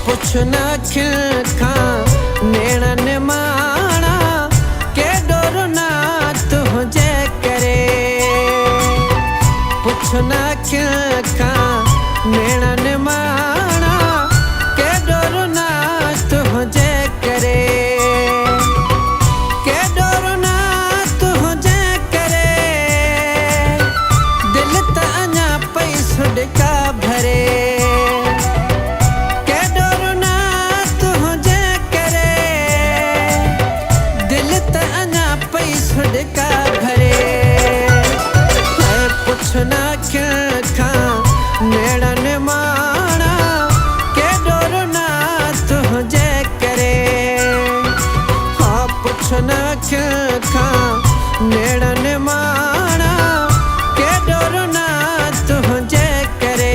पुछना खिलखा नेणन माणा के डोरना तुझे करे। पुछना खिलखा नेणन माणा के डोरना तुझे करे। के डोरना तुझे करे दिल त अञा पई सुडका भरे। सुडका भरे है पुछना खिलखा नेणन माणा के डोरना तुझे करे। हाँ पुछना खिलखा नेणन माणा के डोरना तुझे करे।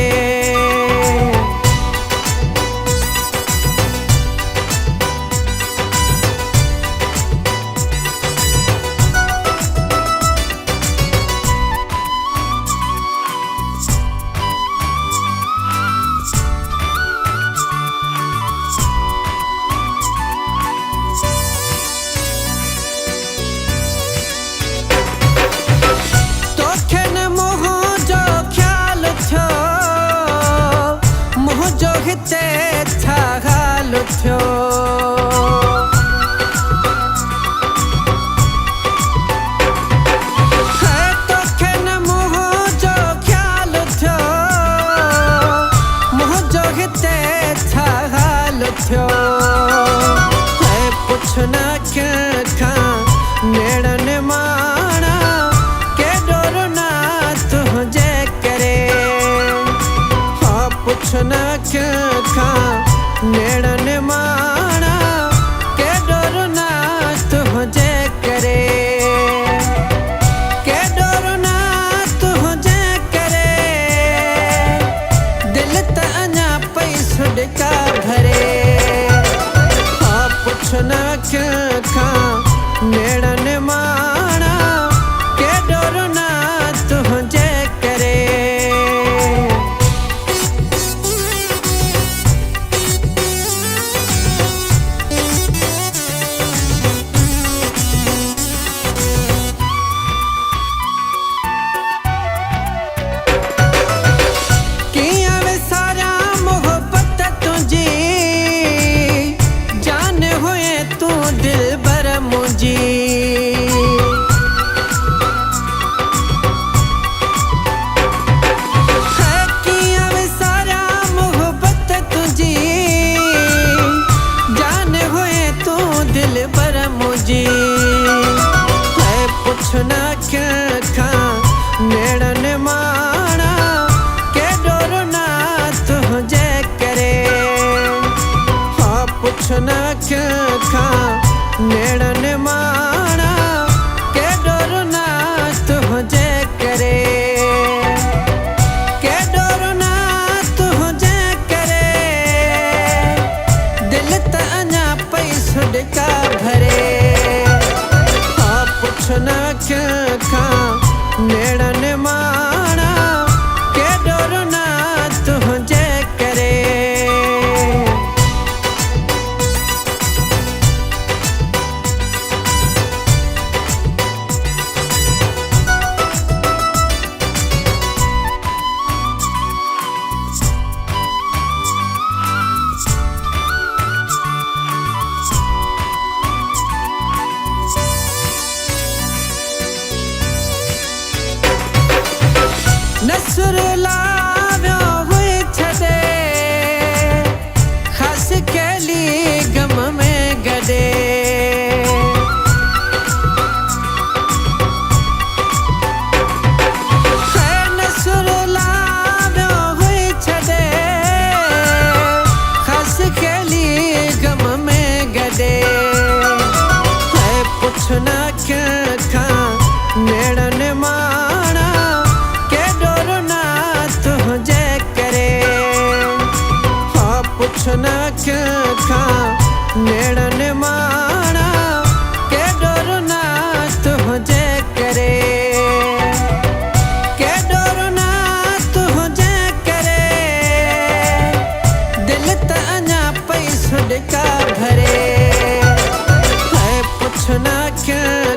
हिते छा हाल थियो है तोखे न मुंहिंजो ख्याल थियो। मुंहिंजो हिते छा हाल थियो है पुछना खिलखा नेणन माणा के डोरना तुझे करे। हाँ पुछना खिलखा नेणन माणा के डोरना तुझे करे। के डोरना तुझे करे दिल त अञा पई सुडका भरे। हाँ पुछना खिलखा नेणन माणा के डोरना तुझे करे। पुछना खिलखा नेणन माणा के डोरना तुझे करे। हाँ पुछना खिलखा नेणन माणा के डोरना तुझे करे। के डोरना तुझे करे दिल त अञा पई सुडका भरे। पुछना खिलखा नेणन माणा के डोरना तुझे करे। नसुर लाव्यो हुई छदे खास केली गम में गडे। नसुर लाव्यो हुई छदे खास केली गम में गडे। पुछना खिलखा नेणन माणा के डोरना तुझे करे। हाँ पुछना खिलखा नेणन माणा के डोरना तुझे करे। के डोरना तुझे करे दिल त अञा नाख्या